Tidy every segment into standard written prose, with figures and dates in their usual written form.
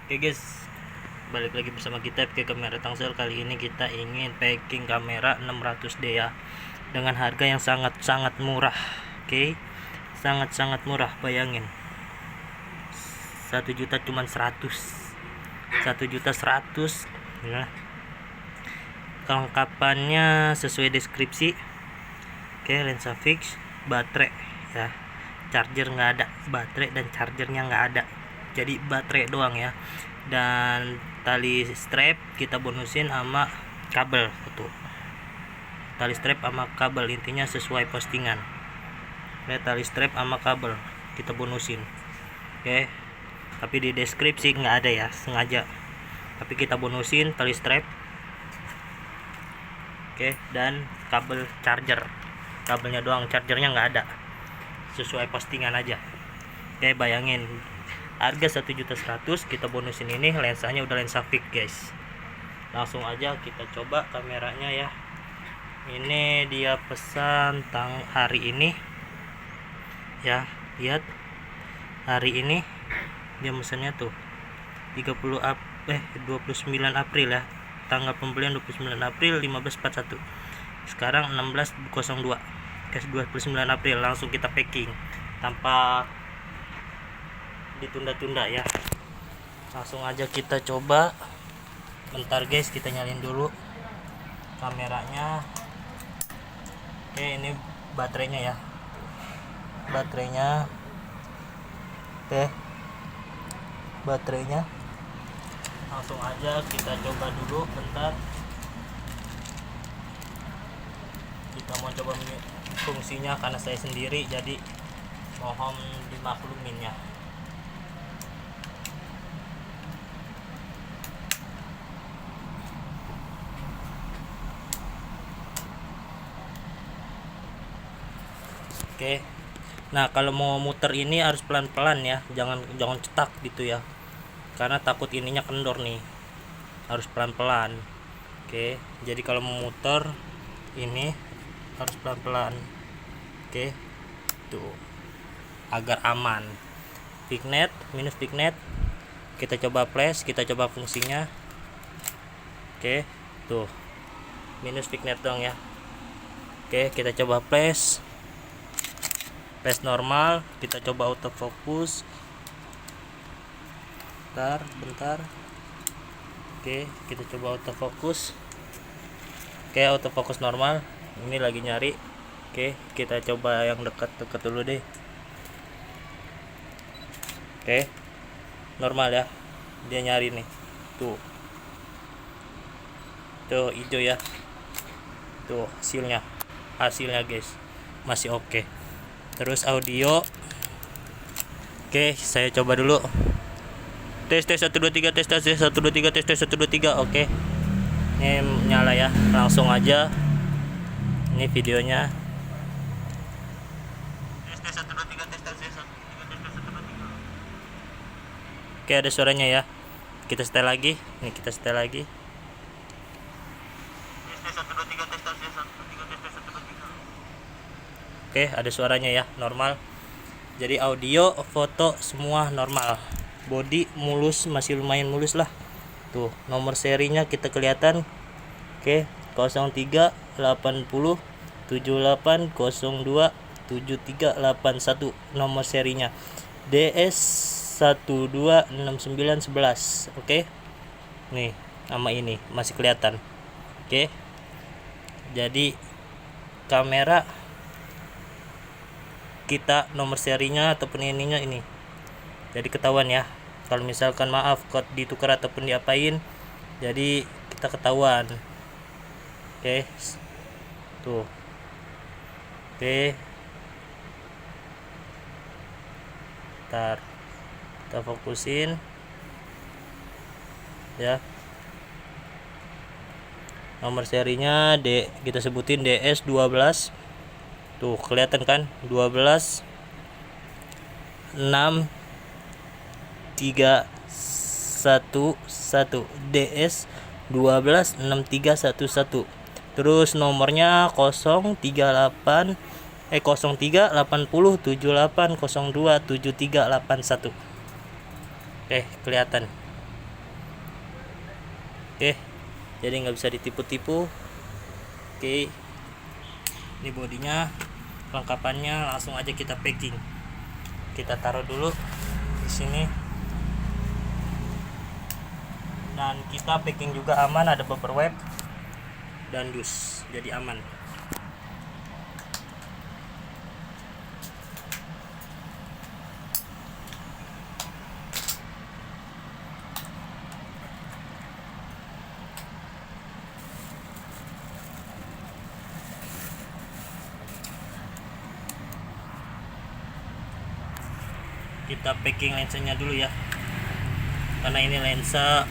Oke guys, balik lagi bersama kita ke kamera Tangsel. Kali ini kita ingin packing kamera 600D ya, dengan harga yang sangat-sangat murah. Oke, sangat-sangat murah. Bayangin 1 juta cuman 1 juta 100 ya. Kelengkapannya sesuai deskripsi. Oke, lensa fix, baterai ya, charger nggak ada, baterai dan chargernya nggak ada, jadi baterai doang ya. Dan tali strap kita bonusin sama kabel, tuh tali strap sama kabel, intinya sesuai postingan ya, tali strap sama kabel kita bonusin. Oke, tapi di deskripsi nggak ada ya, sengaja, tapi kita bonusin tali strap. Oke, dan kabel charger, kabelnya doang, chargernya nggak ada, sesuai postingan aja. Oke, bayangin harga 1.100.000, kita bonusin ini, lensanya udah lensa fix guys. Langsung aja kita coba kameranya ya. Ini dia pesan hari ini ya, lihat hari ini dia mesennya tuh 29 April ya, tanggal pembelian 29 April 1541, sekarang 16.02, guys, 29 April. Langsung kita packing tanpa ditunda-tunda ya, langsung aja kita coba. Bentar guys, kita nyalin dulu kameranya. Oke, ini baterainya ya, baterainya. Oke, baterainya langsung aja kita coba dulu. Bentar, kita mau coba fungsinya, karena saya sendiri jadi mohon dimaklumin ya. Oke, nah kalau mau muter ini harus pelan-pelan ya, jangan cetak gitu ya, karena takut ininya kendor nih, harus pelan-pelan. Oke, jadi kalau mau muter ini harus pelan-pelan. Oke, tuh agar aman. Pignet minus pignet, kita coba flash, kita coba fungsinya. Oke, tuh minus pignet dong ya. Oke, kita coba flash normal, kita coba autofocus. Bentar. Oke, kita coba autofocus. Oke, autofocus normal. Ini lagi nyari. Oke, kita coba yang dekat-dekat dulu deh. Oke, normal ya, dia nyari nih, tuh hijau ya, tuh hasilnya guys, masih oke. Terus audio, oke, saya coba dulu. Tes 1 2 3, tes 1 2 3, tes 1 2 3. Oke, ini nyala ya. Langsung aja, ini videonya. Tes 1 2 3, tes 1 2 3, tes 1 2 3. Oke, ada suaranya ya. Kita setel lagi. Ini kita setel lagi. Tes 1 2 3, tes 1 2 3, tes 1 2 3. Oke, ada suaranya ya, normal. Jadi audio, foto semua normal. Body mulus, masih lumayan mulus lah. Tuh, nomor serinya kita kelihatan. Oke, 03 80 78 02 7381 nomor serinya. DS 126911. Oke. Nih, nama ini masih kelihatan. Oke. Jadi kamera kita nomor serinya ataupun ininya ini, jadi ketahuan ya. Kalau misalkan maaf kode ditukar ataupun diapain, jadi kita ketahuan. Oke, tuh. Oke, ntar kita fokusin ya. Nomor serinya kita sebutin DS 12. Tuh kelihatan kan, 12 6 3 1 1 DS 12 6 3 1 1. Terus nomornya 038 03 80 78 02 73 81. Kelihatan. Oke, jadi nggak bisa ditipu-tipu. Oke, ini bodinya, kelengkapannya, langsung aja kita packing. Kita taruh dulu di sini. Dan kita packing juga aman, ada bubble wrap dan dus, jadi aman. Kita packing lensanya dulu ya, karena ini lensa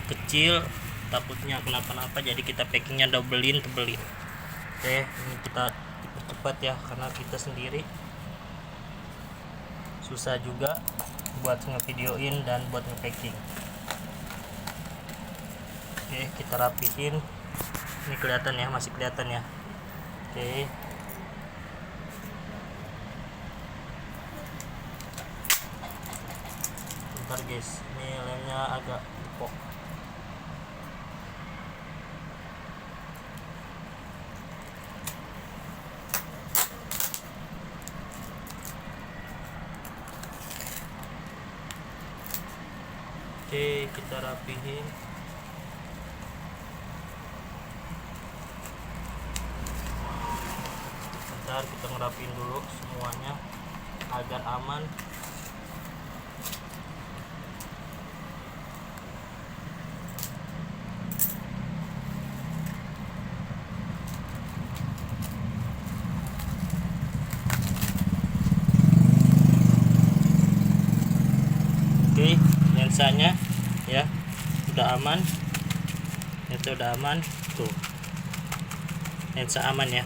kecil, takutnya kenapa-napa, jadi kita packingnya tebelin. Oke, ini kita cepat ya, karena kita sendiri susah juga buat ngevideoin dan buat nge-packing. Oke, kita rapihin. Ini kelihatan ya, masih kelihatan ya. Oke, bentar guys, ini lemnya agak empuk. Oke, kita rapihin. Bentar, kita ngerapiin dulu semuanya agar aman. Oke, lensanya ya udah aman, lensa udah aman tuh, lensa aman ya,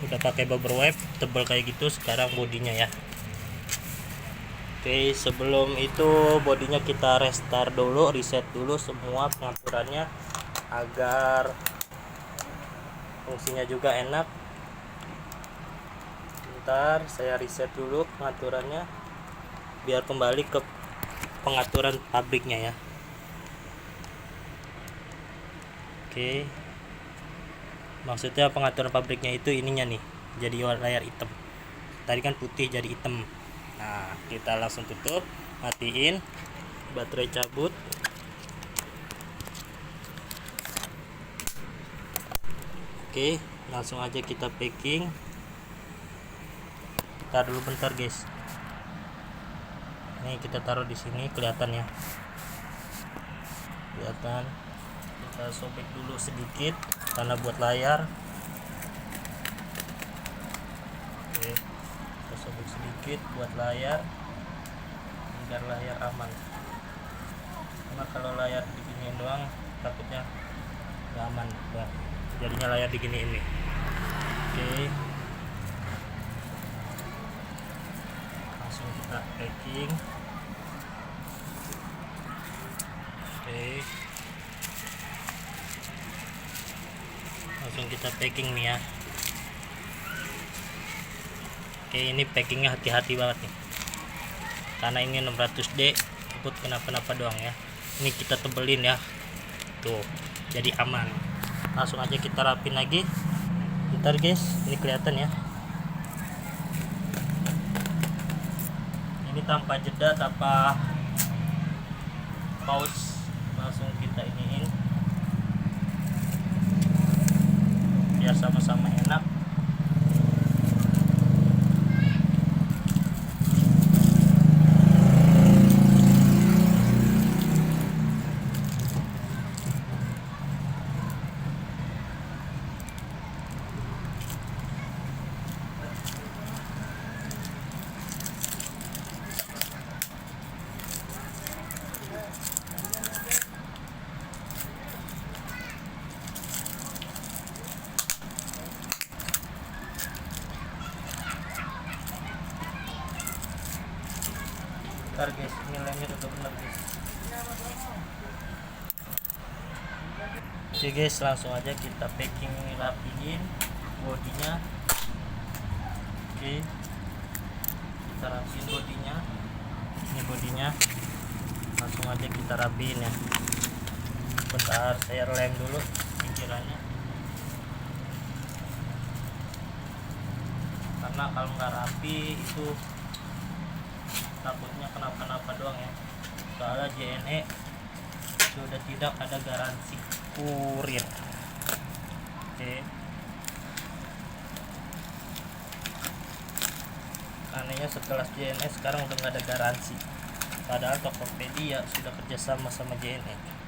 udah pakai bubble wrap tebal kayak gitu. Sekarang bodinya ya. Oke, sebelum itu bodinya kita restart dulu, reset dulu semua pengaturannya agar fungsinya juga enak. Bentar, saya reset dulu pengaturannya biar kembali ke pengaturan pabriknya ya. Oke, maksudnya pengaturan pabriknya itu ininya nih, jadi layar hitam, tadi kan putih jadi hitam. Nah, kita langsung tutup, matiin, baterai cabut. Oke, langsung aja kita packing. Bentar dulu, bentar guys. Ini kita taruh di sini, kelihatan ya, kelihatan. Kita sobek dulu sedikit karena buat layar. Oke, kita sobek sedikit buat layar agar layar aman, karena kalau layar diginiin doang takutnya nggak aman. Nah, jadinya layar diginiin nih. Oke, langsung kita packing. Oke, langsung kita packing nih ya. Oke, ini packingnya hati-hati banget nih, karena ini 600D, takut kenapa-napa doang ya. Ini kita tebelin ya, tuh, jadi aman. Langsung aja kita rapin lagi. Bentar guys, ini kelihatan ya, ini tanpa jeda, tanpa pause, langsung kita iniin biar sama-sama enak. Bentar guys, ini lemnya udah bener guys. Oke guys, langsung aja kita packing, rapiin bodinya. Oke, kita rapiin bodinya. Ini bodinya, langsung aja kita rapiin ya. Bentar, saya lem dulu pinggirannya, karena kalau nggak rapi itu takutnya kenapa-napa doang ya. Soalnya JNE sudah tidak ada garansi kurir. Oke, anehnya sekelas JNE sekarang udah nggak ada garansi, padahal Tokopedia sudah kerjasama sama JNE.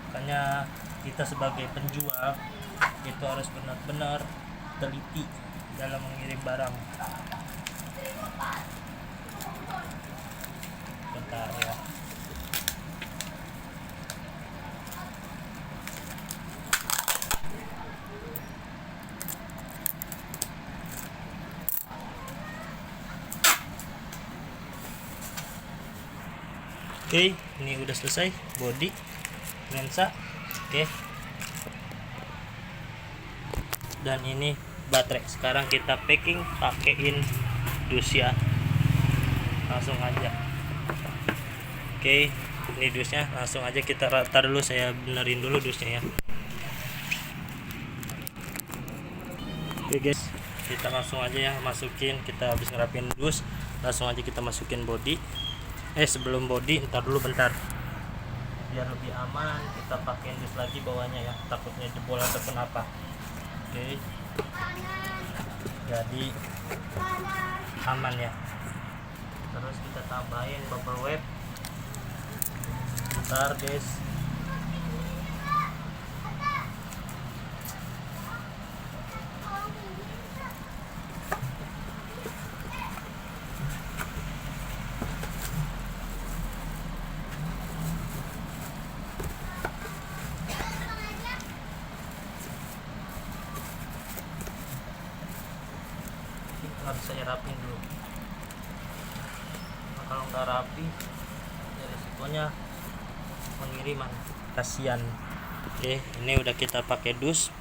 Makanya kita sebagai penjual itu harus benar-benar teliti dalam mengirim barang. Bentar ya. Oke, ini udah selesai body lensa. Oke, dan ini baterai. Sekarang kita packing pakein dus ya, langsung aja. Oke, ini dusnya langsung aja kita rata dulu, saya benerin dulu dusnya ya. Oke guys, kita langsung aja ya masukin. Kita habis ngerapin dus, langsung aja kita masukin body. Sebelum body, ntar dulu bentar, biar lebih aman kita pakein dus lagi bawahnya ya, takutnya jebol atau kenapa. Oke, jadi aman ya. Terus kita tambahin bubble wrap. Bentar guys, harus saya rapin dulu. Nah, kalau nggak rapi ya resikonya pengiriman, kasihan. Oke, ini udah kita pakai dus,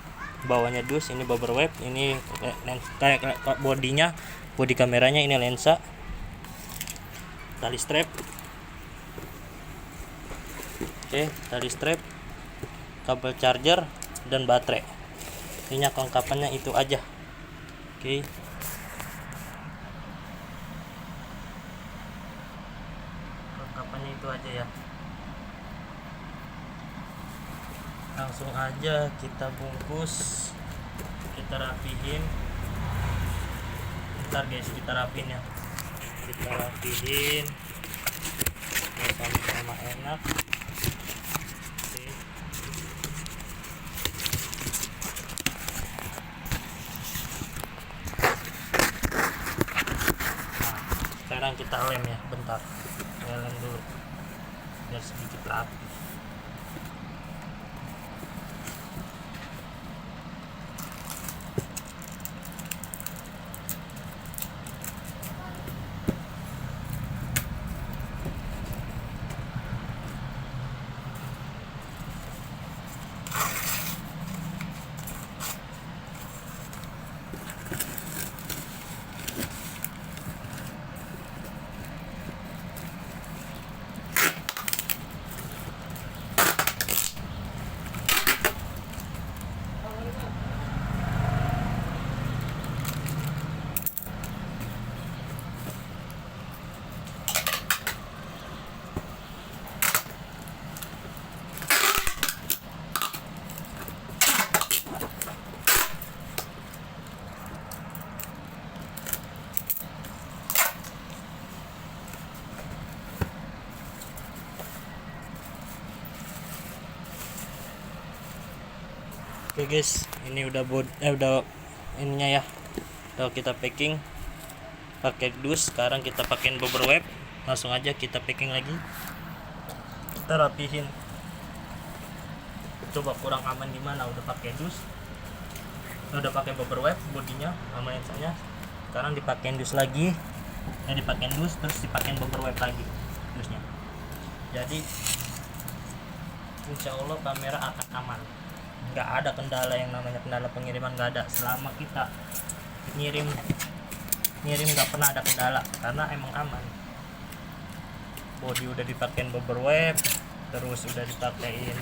bawahnya dus, ini bubble wrap, ini kayak bodinya, bodi kameranya, ini lensa, tali strap. Oke, tali strap, kabel charger, dan baterai. Ini kelengkapannya itu aja. Oke, kelengkapannya itu aja ya. Langsung aja kita bungkus, kita rapihin. Bentar guys, kita rapihin ya, kita rapihin biar sama-sama enak. Oke. Nah, sekarang kita lem ya, bentar, lem dulu biar sedikit rapi. Oke guys, ini udah udah ininya ya, udah kita packing pakai dus. Sekarang kita pakein bubble wrap, langsung aja kita packing lagi, kita rapihin. Coba kurang aman gimana, udah pakai dus, udah pakai bubble wrap bodinya sama lensanya, sekarang dipakein dus lagi, dipakein dus terus dipakein bubble wrap lagi dusnya. Jadi insya Allah kamera akan aman, nggak ada kendala yang namanya kendala pengiriman, nggak ada. Selama kita ngirim nggak pernah ada kendala karena emang aman. Body udah dipakein bubble wrap, terus udah dipakein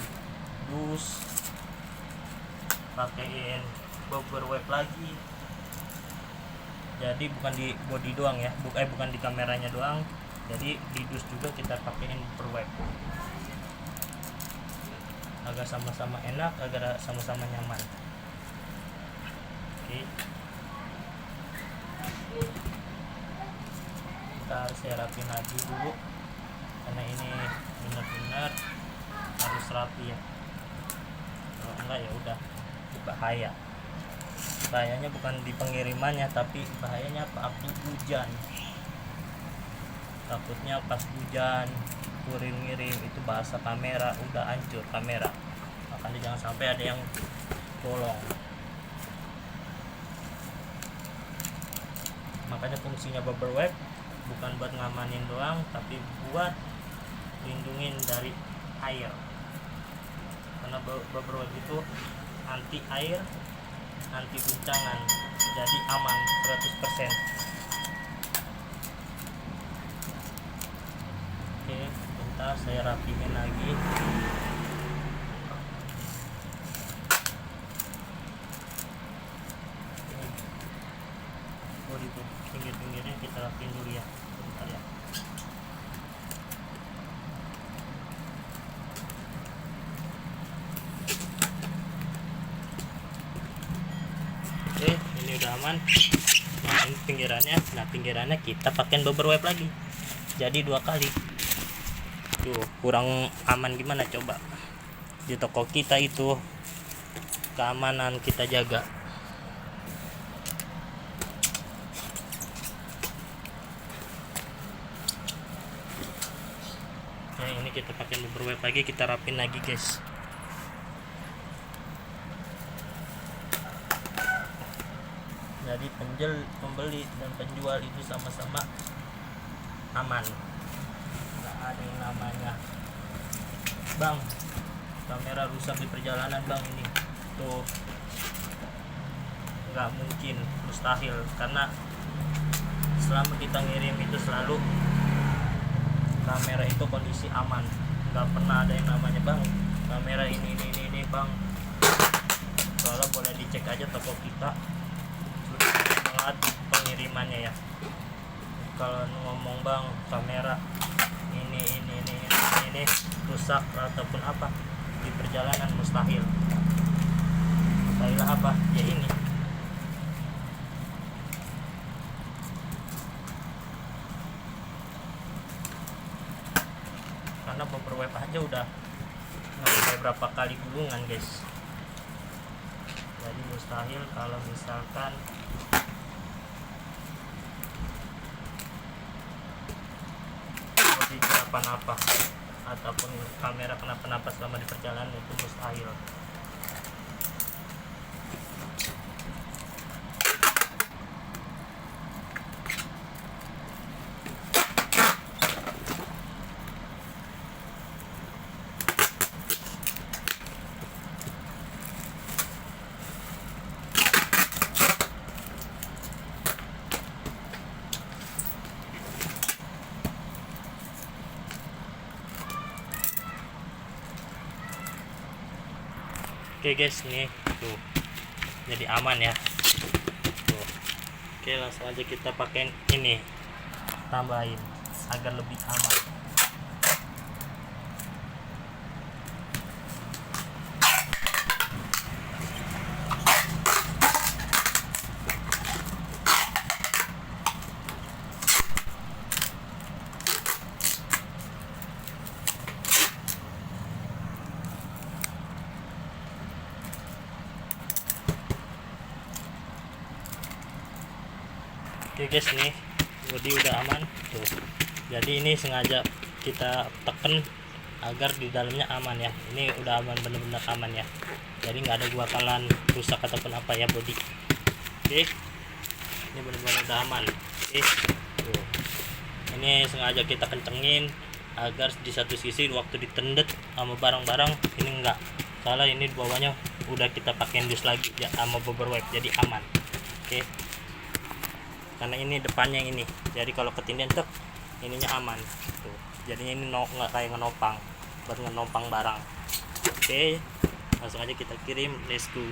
dus, pakein bumper wipe lagi. Jadi bukan di body doang ya, bukan di kameranya doang, jadi di dus juga kita pakein bumper wipe agar sama-sama enak, agar sama-sama nyaman. Oke, kita harus rapin lagi dulu karena ini benar-benar harus rapi ya, kalau enggak ya udah bahaya. Bahayanya bukan di pengirimannya, tapi bahayanya waktu hujan. Takutnya pas hujan kurir ngirim itu bahasa kamera udah hancur kamera, makanya jangan sampai ada yang bolong. Makanya fungsinya bubble wrap bukan buat ngamanin doang, tapi buat lindungin dari air, karena bubble wrap itu anti air, anti guncangan, jadi aman 100%. Oke, bentar saya rapihin lagi. Oh, itu pinggir-pinggirnya kita rapiin dulu ya, bentar ya. Oke, ini udah aman. Nah, ini pinggirannya. Nah, pinggirannya kita pakai bumper wipe lagi. Jadi 2 kali. Tuh, kurang aman gimana coba? Di toko kita itu keamanan kita jaga. Nah, ini kita pakai bumper wipe lagi, kita rapin lagi, guys. Jadi pembeli dan penjual itu sama-sama aman. Nggak ada yang namanya, bang, kamera rusak di perjalanan bang, ini tuh nggak mungkin, mustahil, karena selama kita ngirim itu selalu kamera itu kondisi aman. Nggak pernah ada yang namanya bang kamera ini bang. Soalnya boleh dicek aja toko kita banget pengirimannya ya. Kalau ngomong bang kamera ini rusak ataupun apa di perjalanan, mustahil apa ya ini. Karena bumper wipe aja udah sampai berapa kali gulungan, guys. Jadi mustahil kalau misalkan bodi kenapa-napa ataupun kamera kenapa-napa selama di perjalanan, itu mustahil. Oke guys, nih tuh jadi aman ya tuh. Oke, langsung aja kita pakai ini, tambahin agar lebih aman. Oke guys, nih bodi udah aman tuh. Jadi ini sengaja kita tekan agar di dalamnya aman ya. Ini udah aman, bener-bener aman ya. Jadi nggak ada bakalan rusak ataupun apa ya bodi. Oke, ini bener-bener udah aman. Oke tuh. Ini sengaja kita kencengin agar di satu sisi waktu ditendet sama barang-barang ini enggak. Soalnya ini di bawahnya udah kita pakai dus lagi ya sama bumper wipe, jadi aman. Oke, karena ini depannya ini, jadi kalau ketindihan tuh ininya aman tuh. Jadinya ini nggak kayak ngenopang. buat ngenompang barang. Oke, langsung aja kita kirim, let's go.